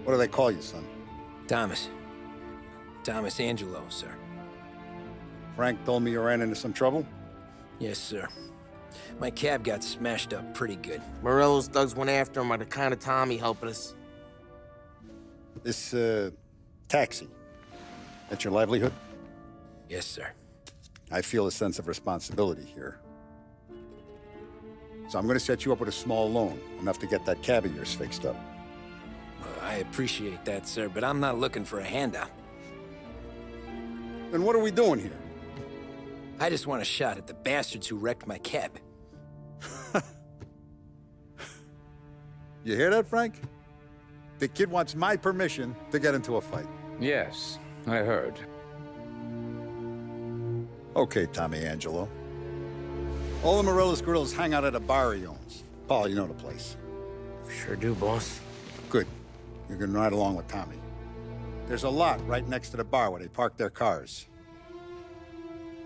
What do they call you, son? Thomas. Thomas Angelo, sir. Frank told me you ran into some trouble? Yes, sir. My cab got smashed up pretty good. Morello's thugs went after him on account of Tommy helping us. This, taxi. That's your livelihood? Yes, sir. I feel a sense of responsibility here. So I'm gonna set you up with a small loan, enough to get that cab of yours fixed up. I appreciate that, sir, but I'm not looking for a handout. Then what are we doing here? I just want a shot at the bastards who wrecked my cab. You hear that, Frank? The kid wants my permission to get into a fight. Yes, I heard. Okay, Tommy Angelo. All the Morello's girls hang out at a bar he owns. Paul, you know the place. Sure do, boss. Good. You can ride along with Tommy. There's a lot right next to the bar where they park their cars.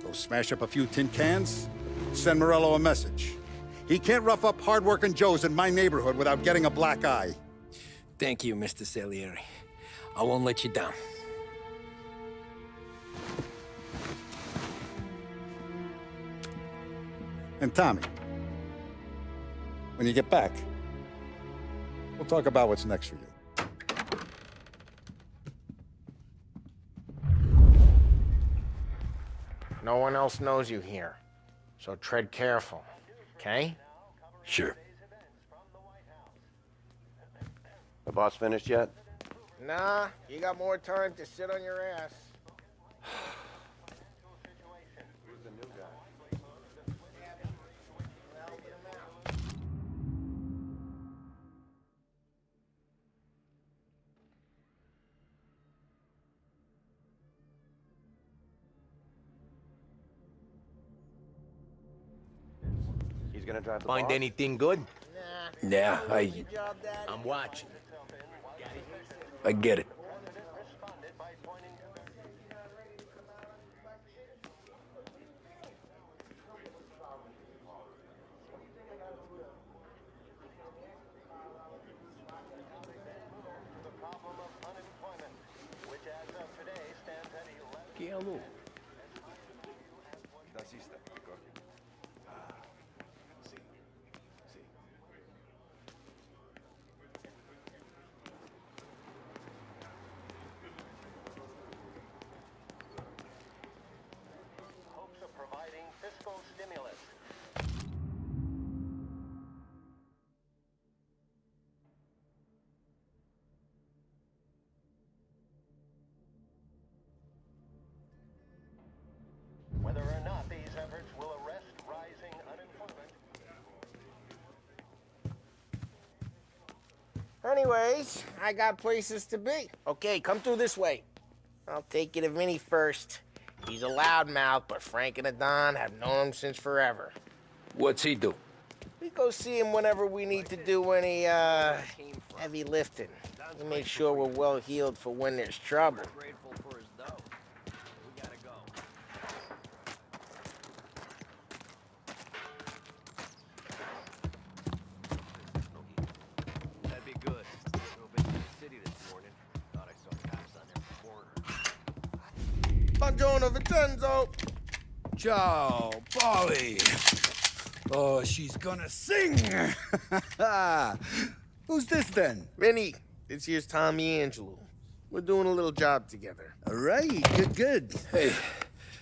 Go smash up a few tin cans, send Morello a message. He can't rough up hard-working Joes in my neighborhood without getting a black eye. Thank you, Mr. Salieri. I won't let you down. And Tommy, when you get back, we'll talk about what's next for you. No one else knows you here, so tread careful, okay? Sure. The boss finished yet? Nah, you got more time to sit on your ass. He's gonna drive the Find boss? anything good? Yeah, I'm watching. I get it. Hopes of providing fiscal stimulus. Whether or not these efforts will arrest rising unemployment. Anyways, I got places to be. Okay, come through this way. I'll take you to Vinny first. He's a loudmouth, but Frank and the Don have known him since forever. What's he do? We go see him whenever we need to do any, heavy lifting. We make sure we're well healed for when there's trouble. Grateful for his dough. We gotta go. That'd be good. Drove into the city this morning. Thought I saw cops on their corner. Buongiorno, Vincenzo! Ciao, Polly. Oh, she's gonna sing. Who's this then? Vinny, this here's Tommy Angelo. We're doing a little job together. All right, good. Hey,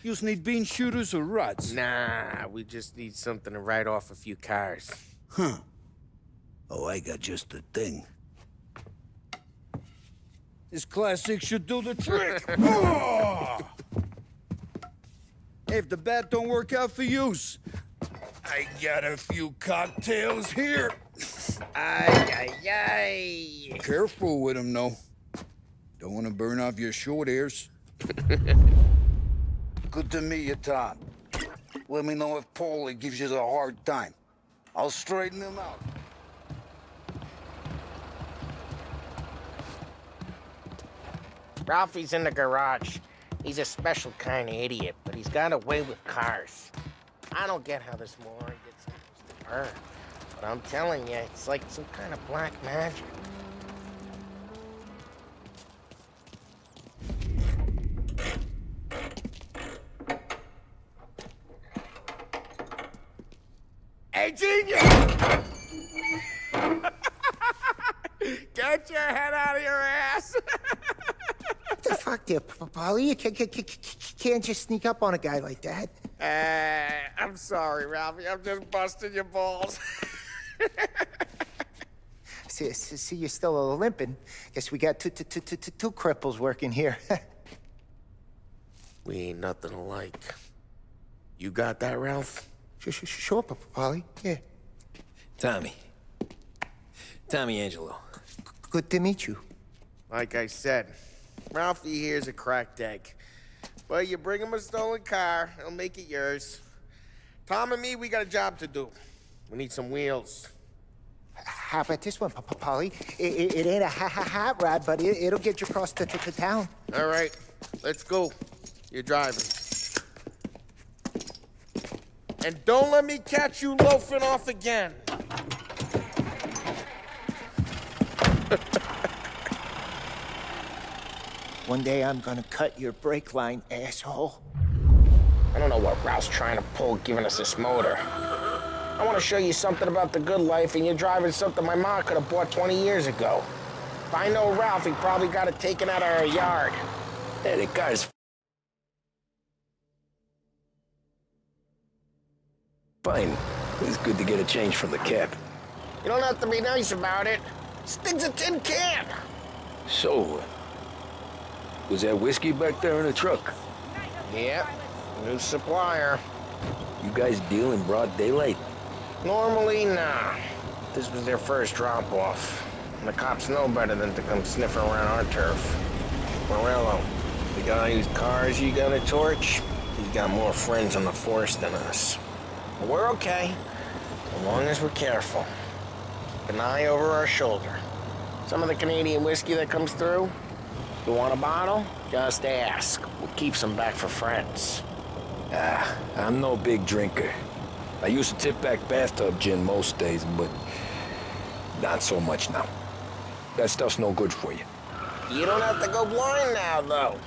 you need bean shooters or rods? Nah, we just need something to write off a few cars. Huh. Oh, I got just the thing. This classic should do the trick. Oh! Hey, if the bat don't work out for yous, I got a few cocktails here. Ay, ay, ay. Careful with them, though. Don't want to burn off your short hairs. Good to meet you, Tom. Let me know if Paulie gives you a hard time. I'll straighten him out. Ralphie's in the garage. He's a special kind of idiot, but he's got a way with cars. I don't get how this moron gets supposed to burn, but I'm telling you, it's like some kind of black magic. there, Polly. You can't just sneak up on a guy like that. I'm sorry, Ralphie. I'm just busting your balls. See, you're still limping. Guess we got two cripples working here. We ain't nothing alike. You got that, Ralph? Sure, Polly. Yeah. Tommy. Tommy Angelo. Good to meet you. Like I said, Ralphie here's a cracked egg. But you bring him a stolen car, he'll make it yours. Tom and me, we got a job to do. We need some wheels. How about this one, Polly? It ain't a hot rod, but it'll get you across to town. All right, let's go. You're driving. And don't let me catch you loafing off again. One day I'm gonna cut your brake line, asshole. I don't know what Ralph's trying to pull giving us this motor. I want to show you something about the good life, and you're driving something my mom could have bought 20 years ago. If I know Ralph, he probably got it taken out of our yard. Hey, the car's fine. It's good to get a change from the cab. You don't have to be nice about it. Stig's a tin can. So, was that whiskey back there in the truck? Yep, new supplier. You guys deal in broad daylight? Normally, nah. This was their first drop-off. And the cops know better than to come sniffing around our turf. Morello, the guy whose cars you gonna torch, he's got more friends on the force than us. But we're okay, as long as we're careful. Keep an eye over our shoulder. Some of the Canadian whiskey that comes through, you want a bottle? Just ask. We'll keep some back for friends. I'm no big drinker. I used to tip back bathtub gin most days, but not so much now. That stuff's no good for you. You don't have to go blind now, though.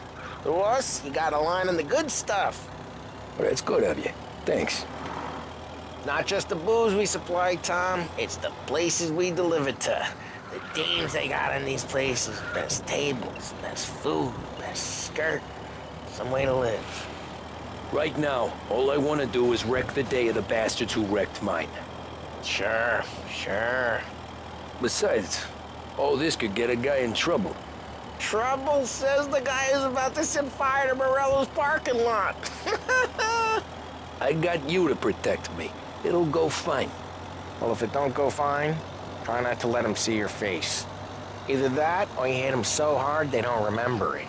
To us, you got a line on the good stuff. Well, that's good of you. Thanks. Not just the booze we supply, Tom. It's the places we deliver to. The dames they got in these places. Best tables, best food, best skirt. Some way to live. Right now, all I want to do is wreck the day of the bastards who wrecked mine. Sure. Besides, all this could get a guy in trouble. Trouble, says the guy who's about to set fire to Morello's parking lot. I got you to protect me. It'll go fine. Well, if it don't go fine, try not to let them see your face. Either that, or you hit them so hard they don't remember it.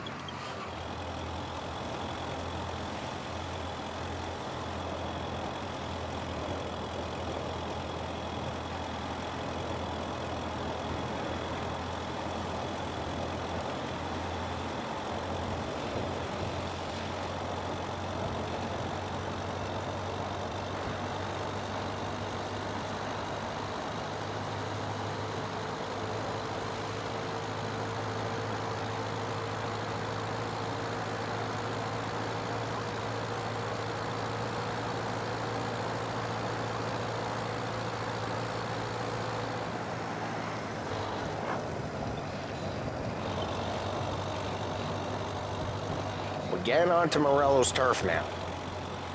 We're getting onto Morello's turf now.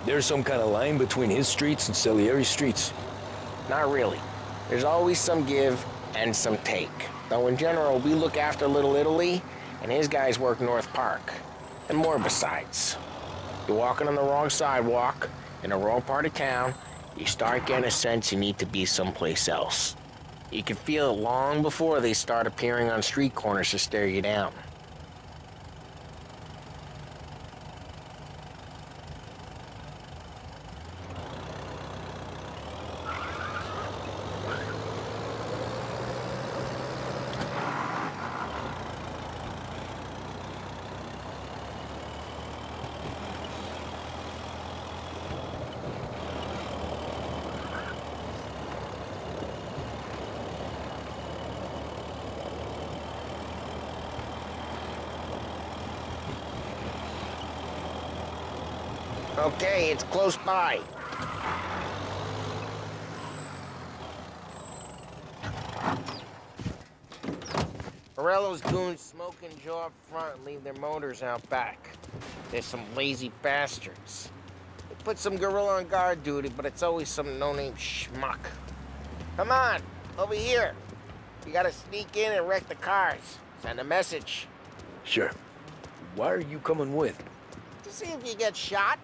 There's some kind of line between his streets and Salieri's streets. Not really. There's always some give and some take. Though in general, we look after Little Italy, and his guys work North Park. And more besides. You're walking on the wrong sidewalk, in the wrong part of town, you start getting a sense you need to be someplace else. You can feel it long before they start appearing on street corners to stare you down. Okay, it's close by. Morello's goons smoke and jaw up front and leave their motors out back. They're some lazy bastards. They put some gorilla on guard duty, but it's always some no-name schmuck. Come on, over here. You gotta sneak in and wreck the cars. Send a message. Sure. Why are you coming with? To see if you get shot.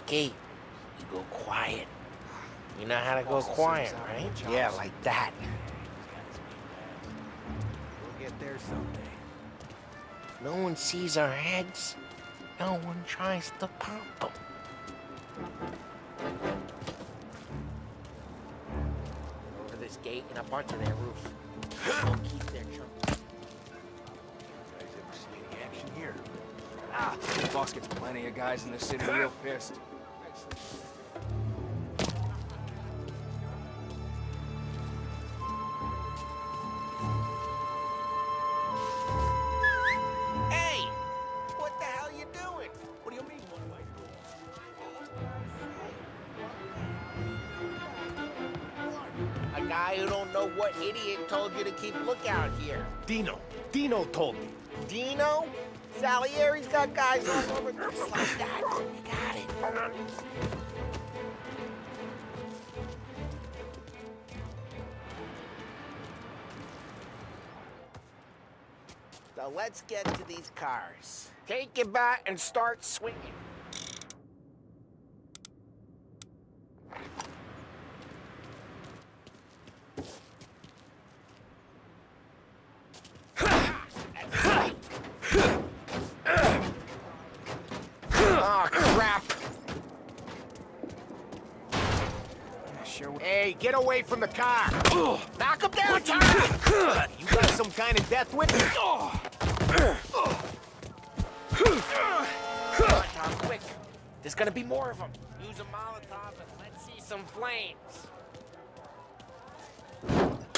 Key, you go quiet. You know how to go quiet, right? Yeah, like that. We'll get there someday. No one sees our heads. No one tries to pop them. Over this gate and up onto their roof. They'll keep their trunks. Guys ever see any action here? Ah, the boss gets plenty of guys in the city real pissed. Hey! What the hell you doing? What do you mean, what am I doing? A guy who don't know what idiot told you to keep lookout here. Dino. Dino told me. Dino? Salieri's got guys all over the place like that. You got it. So let's get to these cars. Take your bat and start swinging. Oh, crap. Hey, get away from the car! Knock him down, Tom! You got some kind of death whip? Come on, Tom, quick. There's gonna be more of them. Use a Molotov and let's see some flames.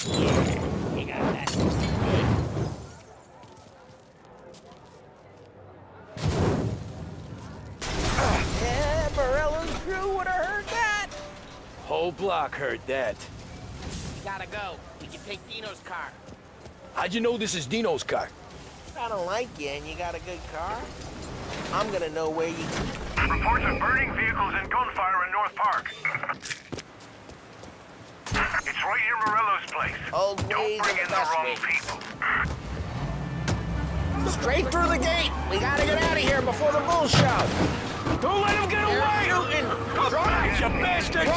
Yeah, you got that. Yeah, Morello's crew would have heard that. Whole block heard that. You gotta go. We can take Dino's car. How'd you know this is Dino's car? I don't like you and you got a good car. I'm gonna know where you... Reports of burning vehicles and gunfire in North Park. It's right near Morello's place. Old Don't ways bring are in the the best wrong ways. people. Straight through the gate. We gotta get out of here before the bull show. Don't let him get away! Drive, you bastard!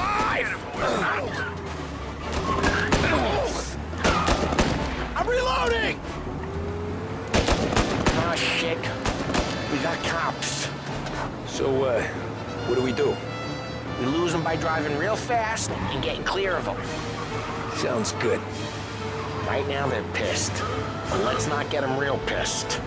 I'm reloading! Oh, shit. We got cops. So, what do we do? We lose them by driving real fast and getting clear of them. Sounds good. Right now, they're pissed. But let's not get them real pissed.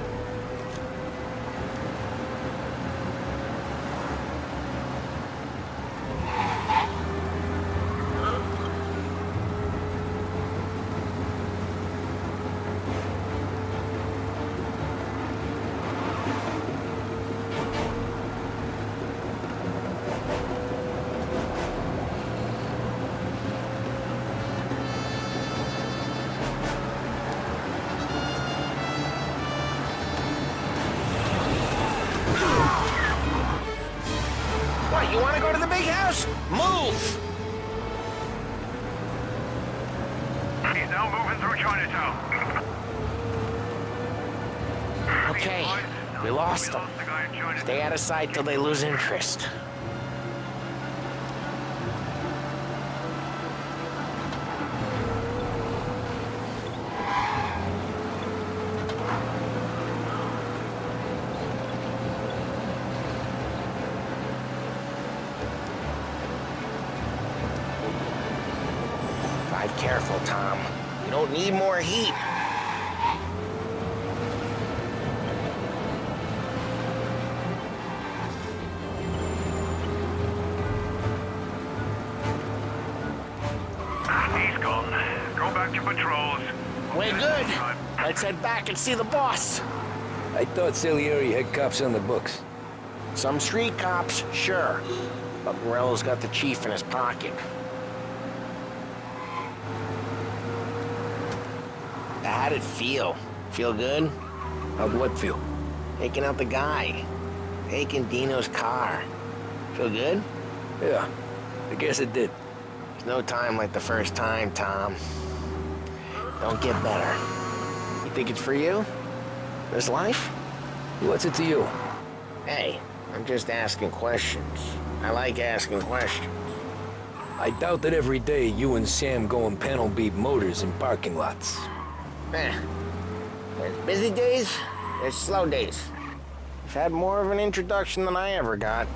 What, you want to go to the big house? Move! He's now moving through Chinatown. Okay, we lost them. The guy in Chinatown. Stay out of sight till they lose interest. Drive careful, Tom. We don't need more heat. He's gone. Go back to patrols. We're good. Let's head back and see the boss. I thought Salieri had cops on the books. Some street cops, sure. But Morello's got the chief in his pocket. How'd it feel? Feel good? How'd what feel? Taking out the guy. Taking Dino's car. Feel good? Yeah, I guess it did. There's no time like the first time, Tom. Don't get better. You think it's for you? This life? What's it to you? Hey, I'm just asking questions. I like asking questions. I doubt that every day you and Sam go and panel beat motors in parking lots. There's busy days, there's slow days. You've had more of an introduction than I ever got.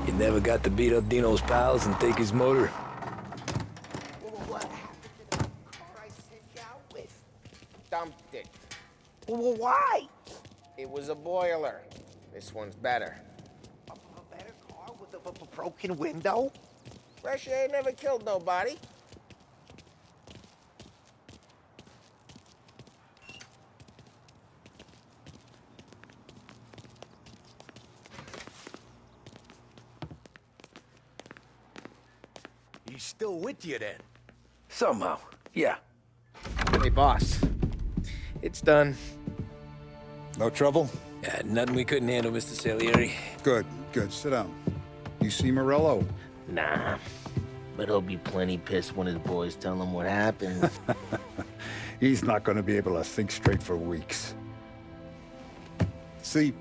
You never got to beat up Dino's pals and take his motor? What happened to the car I sent you out with? Dumped it. Well, why? It was a boiler. This one's better. A better car with a broken window? Fresh air never killed nobody. He's still with you then? Somehow, yeah. Hey, boss. It's done. No trouble? Yeah, nothing we couldn't handle, Mr. Salieri. Good, good. Sit down. You see Morello? Nah. But he'll be plenty pissed when his boys tell him what happened. He's not going to be able to think straight for weeks. See,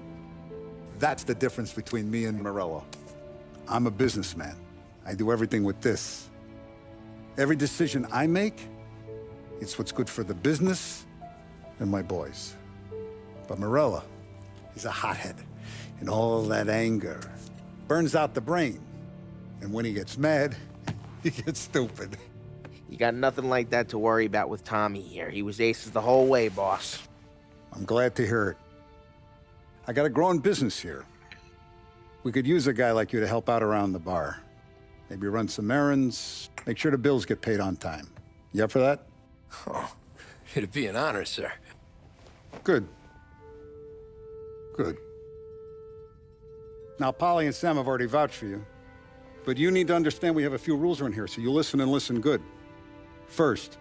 that's the difference between me and Morello. I'm a businessman. I do everything with this. Every decision I make, it's what's good for the business and my boys. But Morello, he's a hothead. And all that anger burns out the brain. And when he gets mad, he gets stupid. You got nothing like that to worry about with Tommy here. He was aces the whole way, boss. I'm glad to hear it. I got a growing business here. We could use a guy like you to help out around the bar. Maybe run some errands, make sure the bills get paid on time. You up for that? Oh, it'd be an honor, sir. Good. Good. Now, Polly and Sam have already vouched for you. But you need to understand we have a few rules around here, so you listen and listen good. First,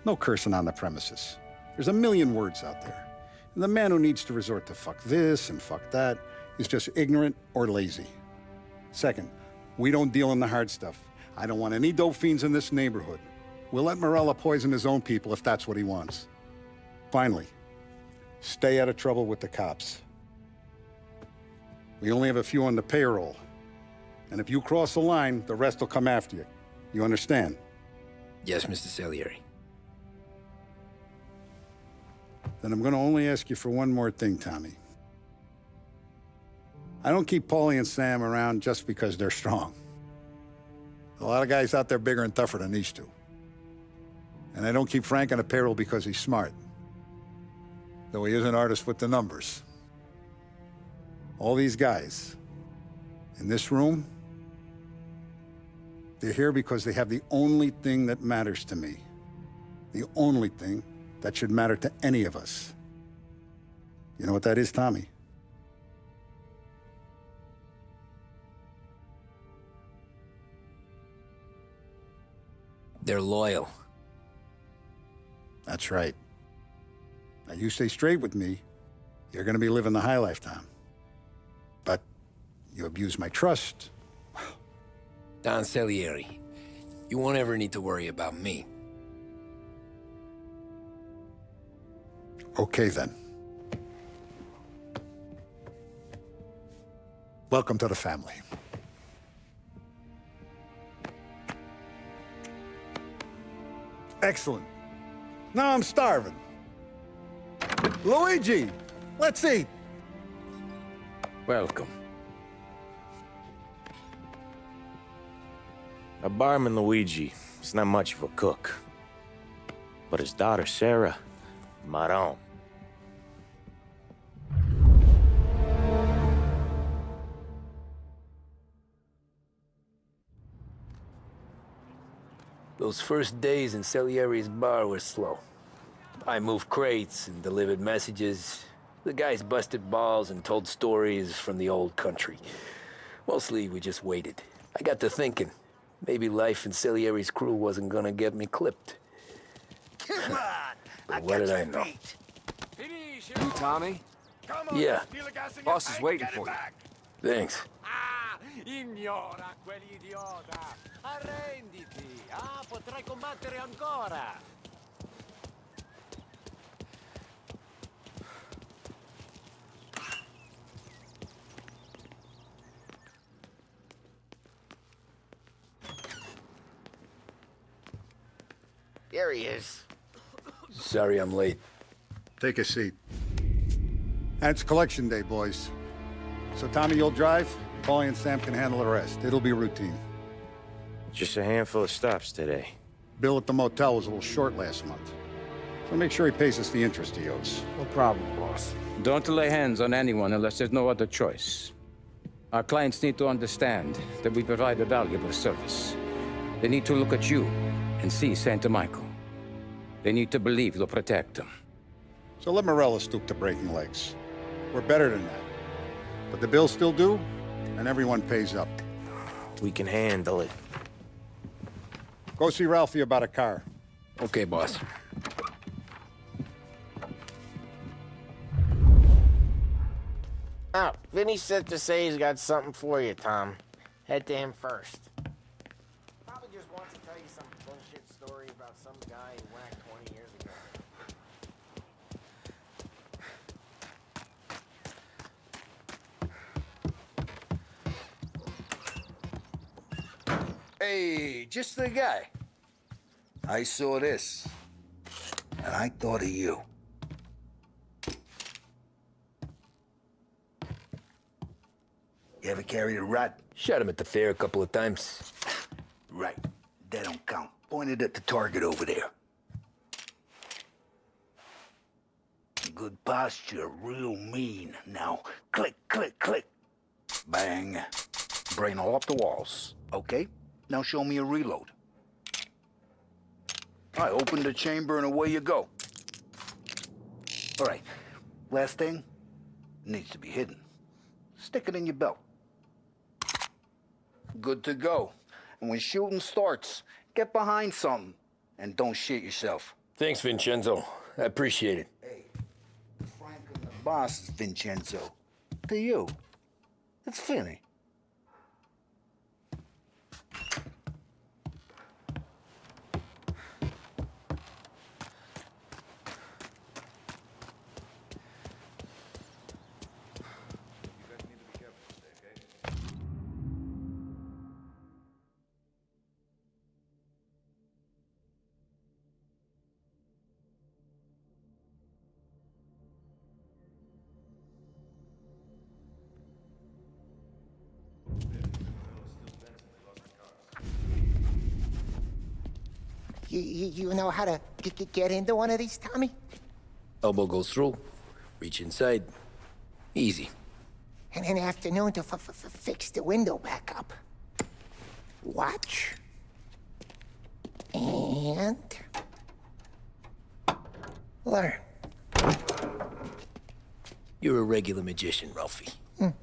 no cursing on the premises. There's a million words out there. And the man who needs to resort to fuck this and fuck that is just ignorant or lazy. Second, we don't deal in the hard stuff. I don't want any dope fiends in this neighborhood. We'll let Morello poison his own people if that's what he wants. Finally, stay out of trouble with the cops. We only have a few on the payroll. And if you cross the line, the rest will come after you. You understand? Yes, Mr. Salieri. Then I'm gonna only ask you for one more thing, Tommy. I don't keep Paulie and Sam around just because they're strong. A lot of guys out there bigger and tougher than these two. And I don't keep Frank on the payroll because he's smart. Though he is an artist with the numbers. All these guys in this room, they're here because they have the only thing that matters to me. The only thing that should matter to any of us. You know what that is, Tommy? They're loyal. That's right. Now, you stay straight with me, you're gonna be living the high life, Tom. But you abuse my trust. Don Salieri, you won't ever need to worry about me. Okay, then. Welcome to the family. Excellent. Now I'm starving. Luigi, let's eat. Welcome. A barman Luigi is not much of a cook. But his daughter Sarah, Maron. Those first days in Salieri's bar were slow. I moved crates and delivered messages. The guys busted balls and told stories from the old country. Mostly, we just waited. I got to thinking, maybe life in Salieri's crew wasn't gonna get me clipped. Come on! But what did I know? You, Tommy? Yeah, Boss is waiting for you. thanks. Ignora quell'idiota! Arrenditi! Ah, potrai combattere ancora! There he is. Sorry I'm late. Take a seat. And it's collection day, boys. So, Tommy, you'll drive. Paulie and Sam can handle the rest. It'll be routine. Just a handful of stops today. Bill at the motel was a little short last month. So make sure he pays us the interest he owes. No problem, boss. Don't lay hands on anyone unless there's no other choice. Our clients need to understand that we provide a valuable service. They need to look at you and see Santa Michael. They need to believe you'll protect them. So let Morella stoop to breaking legs. We're better than that. But the bill's still due, and everyone pays up. We can handle it. Go see Ralphie about a car. Okay, boss. Oh, Vinny sent to say he's got something for you, Tom. Head to him first. Probably just wants to tell you some bullshit story about some guy he whacked 20 years ago. Hey, just the guy. I saw this, and I thought of you. You ever carried a rat? Shot him at the fair a couple of times. Right. That don't count. Pointed at the target over there. Good posture, real mean. Now, click, click, click. Bang. Brain all up the walls. Okay? Now show me a reload. I open the chamber and away you go. All right. Last thing. Needs to be hidden. Stick it in your belt. Good to go. And when shooting starts, get behind something and don't shit yourself. Thanks, Vincenzo. I appreciate it. Hey, Franklin the boss is Vincenzo. To you, it's Finny. You know how to get into one of these, Tommy? Elbow goes through, reach inside. Easy. And an afternoon to fix the window back up. Watch. And... learn. You're a regular magician, Ralphie. Come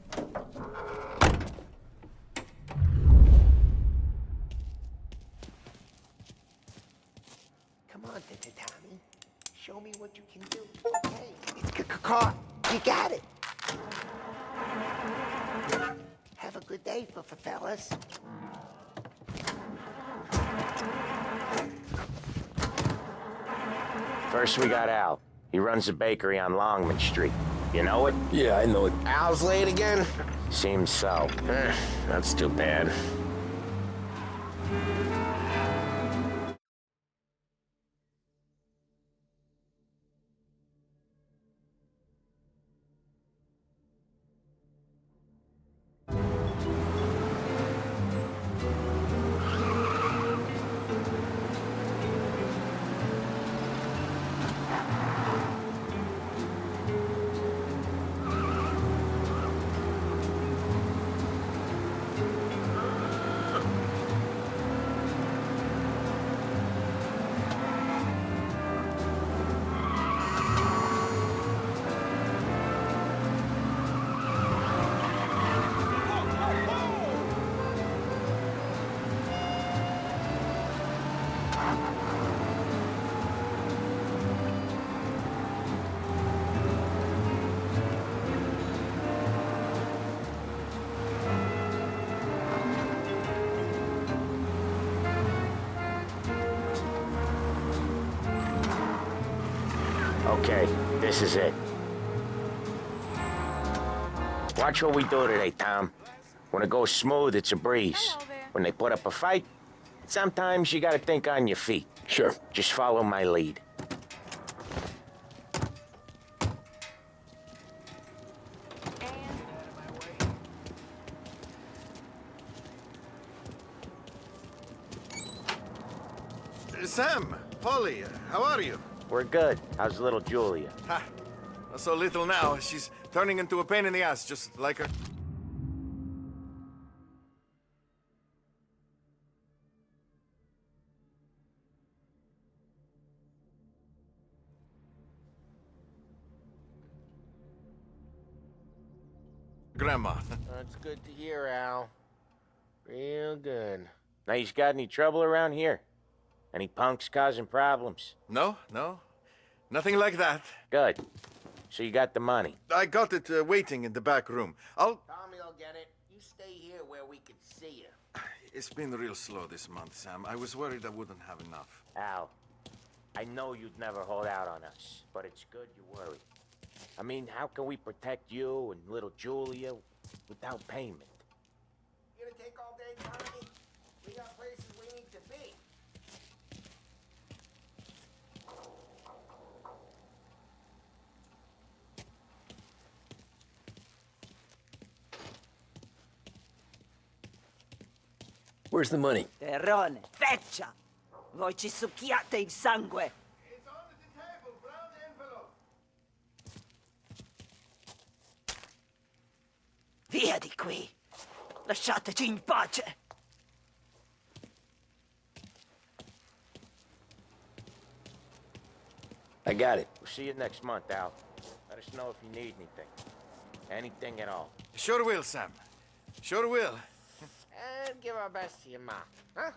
on, Tommy. Show me what you can do. Okay, it's caught. You got it. Have a good day, fellas. First, we got Al. He runs a bakery on Longman Street. You know it? Yeah, I know it. Al's late again? Seems so. That's too bad. Okay, this is it. Watch what we do today, Tom. When it goes smooth, it's a breeze. When they put up a fight, sometimes you gotta think on your feet. Sure. Just follow my lead. Sam, Polly, how are you? We're good. How's little Julia? Ha, so little now. She's turning into a pain in the ass, just like her. Grandma. That's good to hear, Al. Real good. Now, you got any trouble around here? Any punks causing problems? No. Nothing like that. Good. So you got the money? I got it waiting in the back room. Tommy will get it. You stay here where we can see you. It's been real slow this month, Sam. I was worried I wouldn't have enough. Al, I know you'd never hold out on us, but it's good you worry. I mean, how can we protect you and little Julia without payment? You gonna take all day, Tommy? We got places we need to be. Where's the money? Terrone, feccia! Voi ci succhiate il sangue! It's on the table, brown envelope. Via di qui! Lasciateci in pace! I got it. We'll see you next month, Al. Let us know if you need anything. Anything at all. Sure will, Sam. Sure will. And give our best to your ma, huh?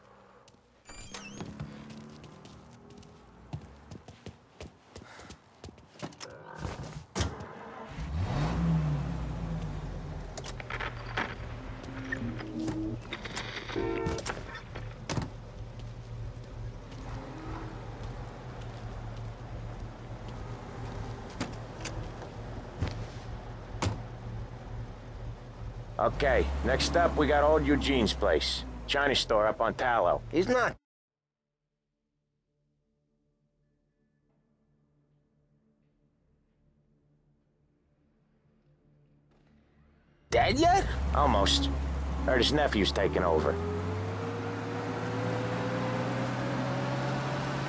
Okay, next up, we got old Eugene's place. China store up on Tallow. He's not dead yet? Almost. Heard his nephew's taking over.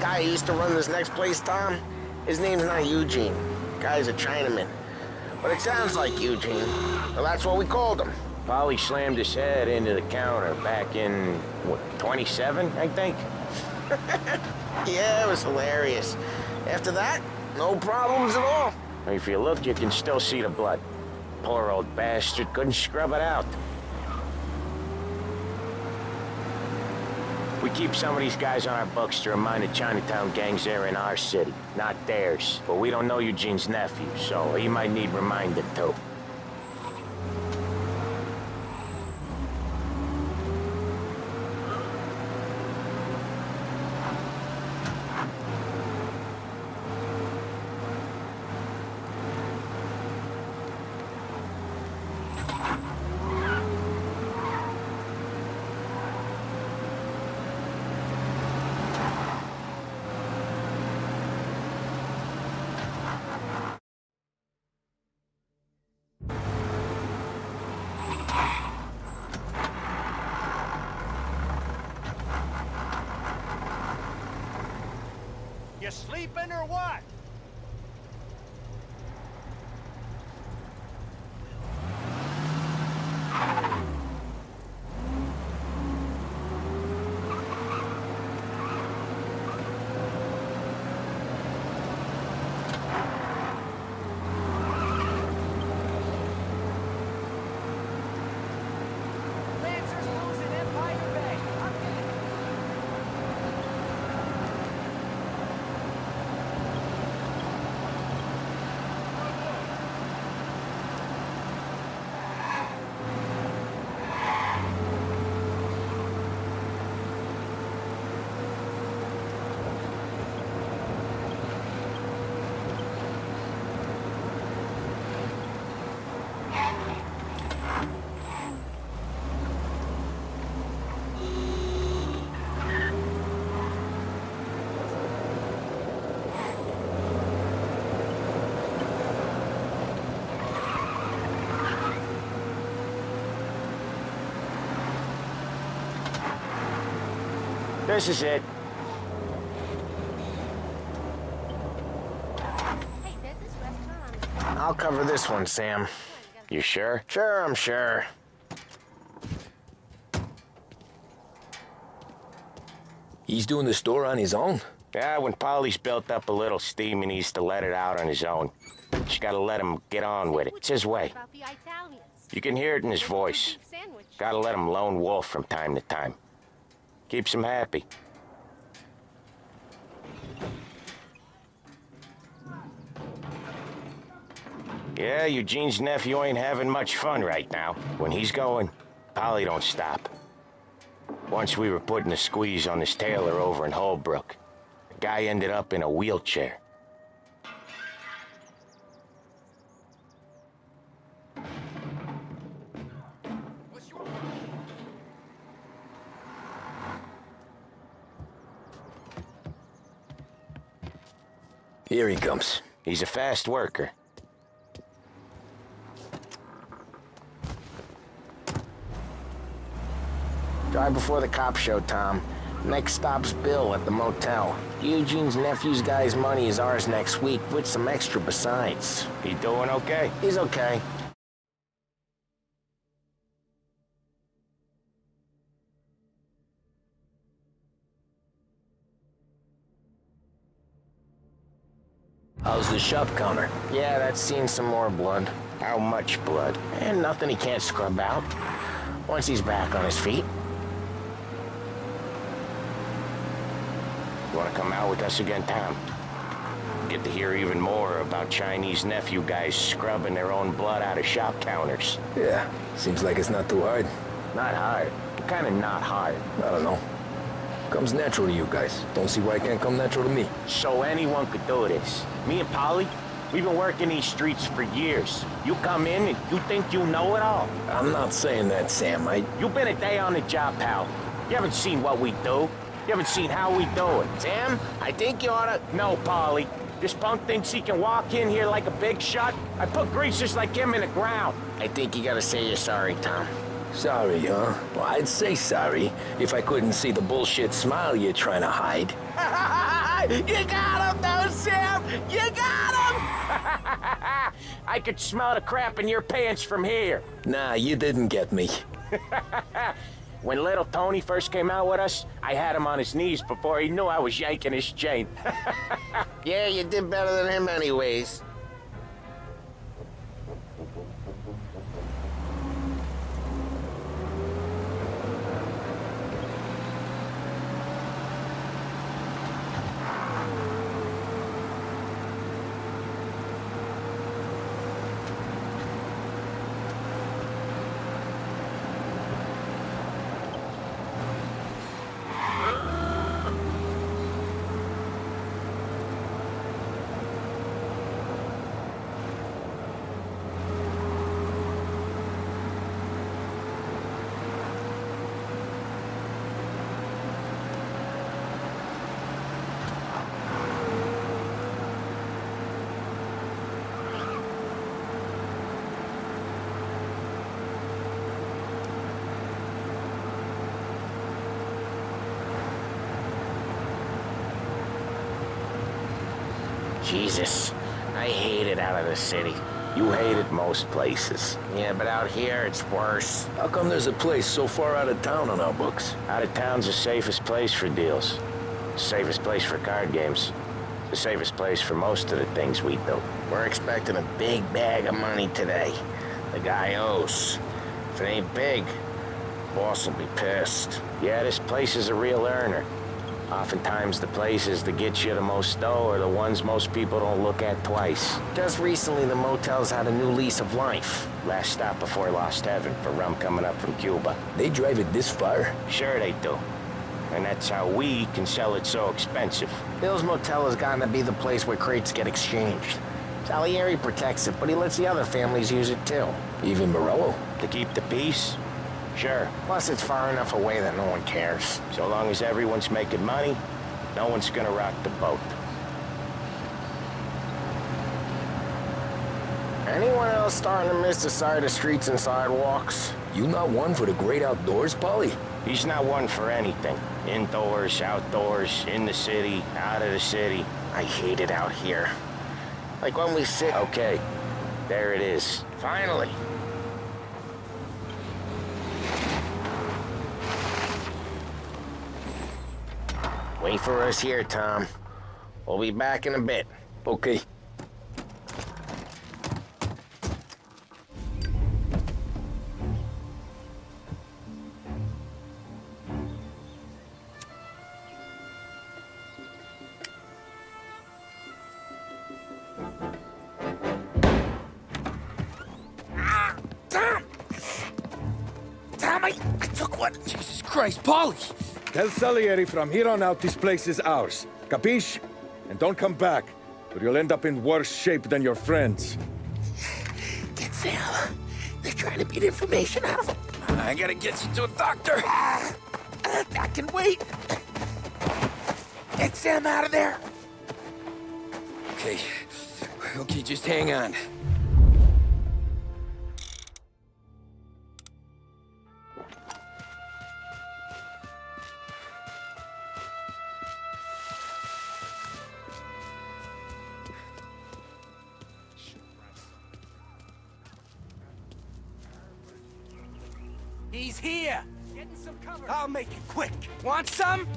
Guy who used to run this next place, Tom, his name's not Eugene. Guy's a Chinaman. But it sounds like Eugene. Well, that's what we called him. Polly slammed his head into the counter back in, what, 27, I think? Yeah, it was hilarious. After that, no problems at all. If you look, you can still see the blood. Poor old bastard couldn't scrub it out. We keep some of these guys on our books to remind the Chinatown gangs they're in our city, not theirs. But we don't know Eugene's nephew, so he might need reminded too. You sleeping or what? Lancers losing Empire Bay! I'm This is it. I'll cover this one, Sam. You sure? Sure, I'm sure. He's doing the store on his own? Yeah, when Polly's built up a little steam, he needs to let it out on his own. Just gotta let him get on with it. It's his way. You can hear it in his voice. Gotta let him lone wolf from time to time. Keeps him happy. Yeah, Eugene's nephew ain't having much fun right now. When he's going, Polly don't stop. Once we were putting a squeeze on this tailor over in Holbrook. The guy ended up in a wheelchair. Here he comes. He's a fast worker. Drive before the cops show, Tom. Next stop's Bill at the motel. Eugene's nephew's guy's money is ours next week, with some extra besides. He doing okay? He's okay. How's the shop counter? Yeah, that's seen some more blood. How much blood? And nothing he can't scrub out. Once he's back on his feet. You wanna come out with us again, Tom? Get to hear even more about Chinese nephew guys scrubbing their own blood out of shop counters. Yeah, seems like it's not too hard. Not hard. Kinda not hard. I don't know. Comes natural to you guys. Don't see why it can't come natural to me. So anyone could do this. Me and Polly, we've been working these streets for years. You come in and you think you know it all. I'm not saying that, Sam. You've been a day on the job, pal. You haven't seen what we do. You haven't seen how we do it. Sam, I think you oughta... No, Polly. This punk thinks he can walk in here like a big shot. I put greasers like him in the ground. I think you gotta say you're sorry, Tom. Sorry, huh? Well, I'd say sorry if I couldn't see the bullshit smile you're trying to hide. You got him, though, Sam! You got him! I could smell the crap in your pants from here. Nah, you didn't get me. When little Tony first came out with us, I had him on his knees before he knew I was yanking his chain. Yeah, you did better than him anyways. Jesus, I hate it out of the city. You hate it most places. Yeah, but out here, it's worse. How come there's a place so far out of town on our books? Out of town's the safest place for deals. The safest place for card games. The safest place for most of the things we do. We're expecting a big bag of money today. The guy owes. If it ain't big, boss will be pissed. Yeah, this place is a real earner. Oftentimes the places that get you the most dough are the ones most people don't look at twice. Just recently, the motel's had a new lease of life. Last stop before Lost Heaven for rum coming up from Cuba. They drive it this far? Sure they do. And that's how we can sell it so expensive. Bill's motel has gotten to be the place where crates get exchanged. Salieri protects it, but he lets the other families use it too. Even Morello? To keep the peace? Sure. Plus, it's far enough away that no one cares. So long as everyone's making money, no one's gonna rock the boat. Anyone else starting to miss the sight of streets and sidewalks? You not one for the great outdoors, Polly? He's not one for anything. Indoors, outdoors, in the city, out of the city. I hate it out here. Like when we sit... Okay, there it is. Finally. Wait for us here, Tom. We'll be back in a bit. Okay. Tom, I took one. Jesus Christ, Polly! Tell Salieri from here on out this place is ours. Capiche? And don't come back, or you'll end up in worse shape than your friends. Get Sam. They're trying to beat information out of him. I gotta get you to a doctor. I can wait. Get Sam out of there. Okay. Okay, just hang on. He's here! Getting some cover. I'll make it quick. Want some?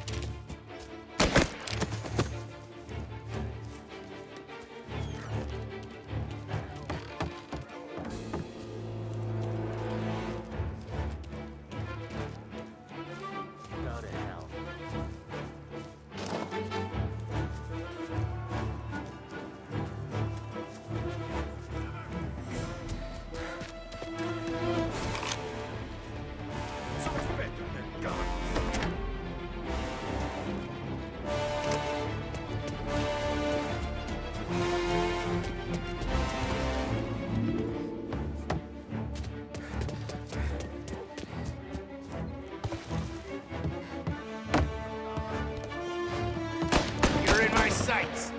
Go to hell. You're in my sights.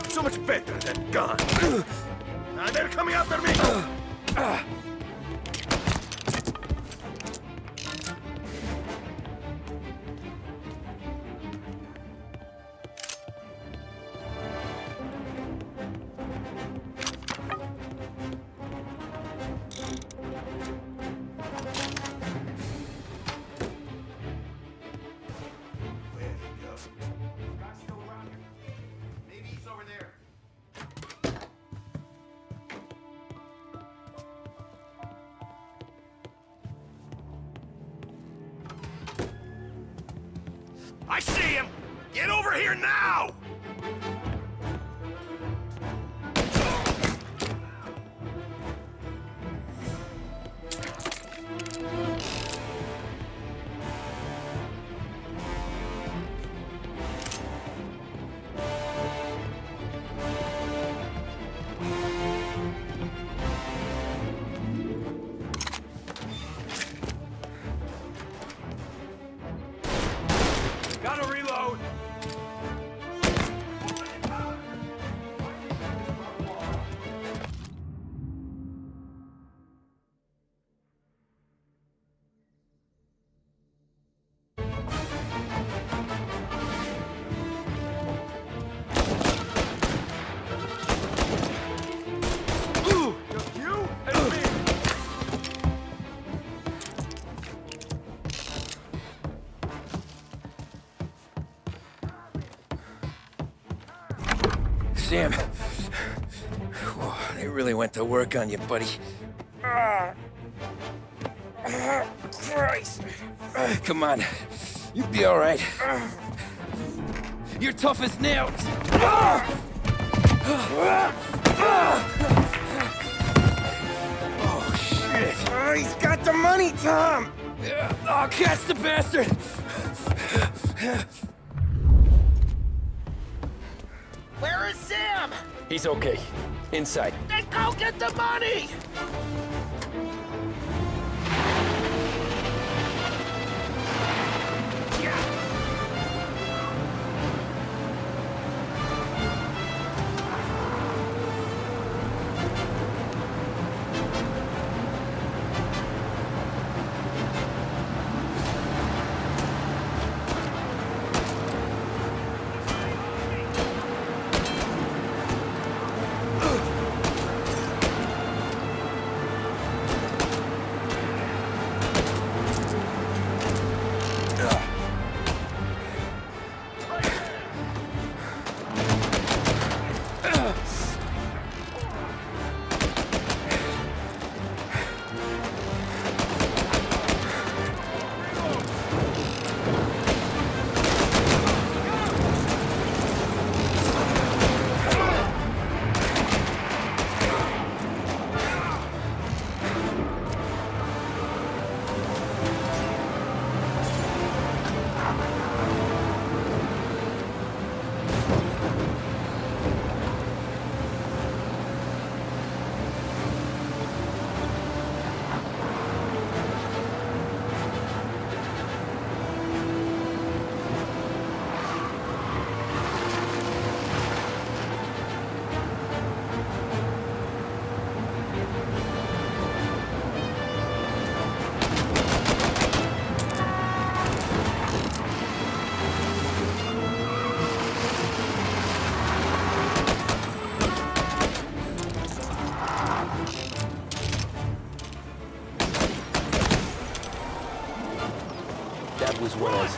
So much better than gun. Now they're coming after me. Maybe he's over there. I see him! Get over here now! Gotta reload! Just you and me! Sam. Whoa, they really went to work on you, buddy. Christ. Come on. You'll be all right. You're tough as nails. Oh, shit. Oh, he's got the money, Tom! Oh, catch the bastard! Where is Sam? He's okay. Inside. Then go get the money!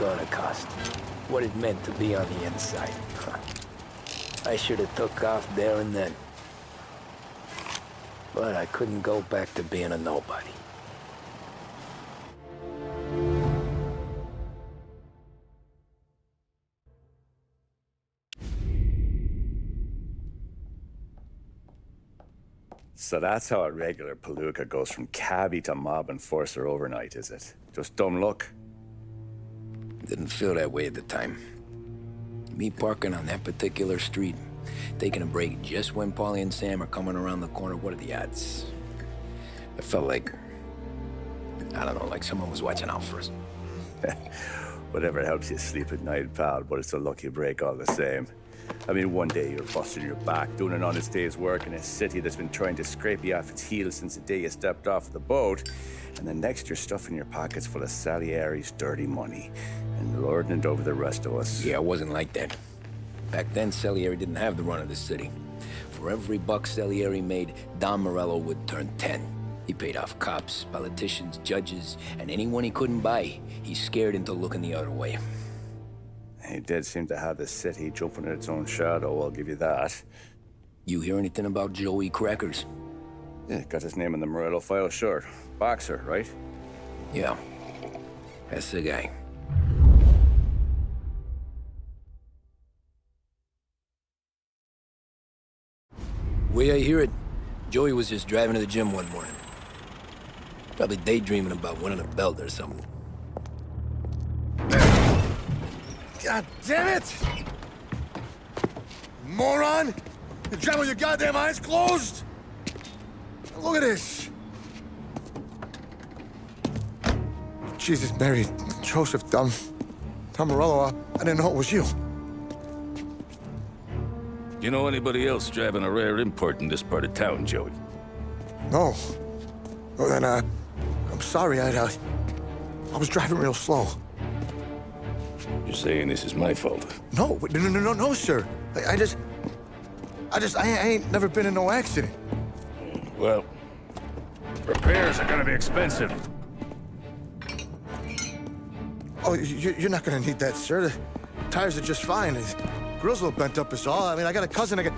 saw the cost. What it meant to be on the inside. I should have took off there and then. But I couldn't go back to being a nobody. So that's how a regular palooka goes from cabbie to mob enforcer overnight, is it? Just dumb luck? Didn't feel that way at the time. Me parking on that particular street, taking a break just when Paulie and Sam are coming around the corner, what are the odds? I felt like, I don't know, like someone was watching out for us. Whatever helps you sleep at night, pal, but it's a lucky break all the same. I mean, one day you're busting your back, doing an honest day's work in a city that's been trying to scrape you off its heels since the day you stepped off the boat, and the next you're stuffing your pockets full of Salieri's dirty money and lording it over the rest of us. Yeah, it wasn't like that. Back then, Salieri didn't have the run of the city. For every buck Salieri made, Don Morello would turn 10. He paid off cops, politicians, judges, and anyone he couldn't buy, he scared into looking the other way. He did seem to have the city jumping at its own shadow, I'll give you that. You hear anything about Joey Crackers? Yeah, got his name in the Morello file, sure. Boxer, right? Yeah, that's the guy. Way I hear it, Joey was just driving to the gym one morning. Probably daydreaming about winning a belt or something. God damn it! Moron! You're driving with your goddamn eyes closed? Look at this! Jesus, Mary, Joseph, Tom Morello, I didn't know it was you. You know anybody else driving a rare import in this part of town, Joey? No. Well, then, I'm sorry, I was driving real slow. You're saying this is my fault? No, no, sir. I ain't never been in no accident. Well, repairs are gonna be expensive. Oh, you're not gonna need that, sir. The tires are just fine. The grill's a little bent up is all. I mean, I got a cousin I can...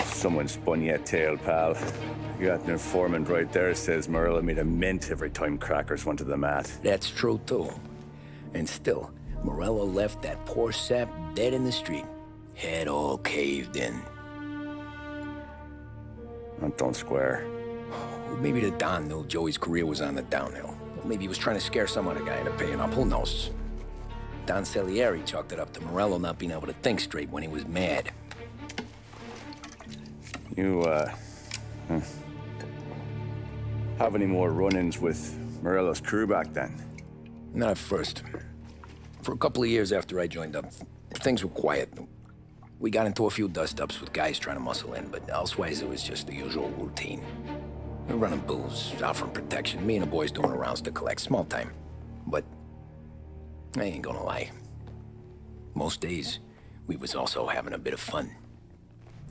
Someone spun you a tail, pal. You got an informant right there says Morello made a mint every time Crackers went to the mat. That's true, too. And still, Morello left that poor sap dead in the street. Head all caved in. That don't square. Maybe the Don knew Joey's career was on the downhill. Maybe he was trying to scare some other guy into paying up. Who knows? Don Salieri chalked it up to Morello not being able to think straight when he was mad. You, have any more run-ins with Morello's crew back then? Not at first. For a couple of years after I joined up, things were quiet. We got into a few dust-ups with guys trying to muscle in, but elsewise it was just the usual routine. We're running booze, offering protection, me and the boys doing the rounds to collect, small time. But I ain't gonna lie. Most days, we was also having a bit of fun.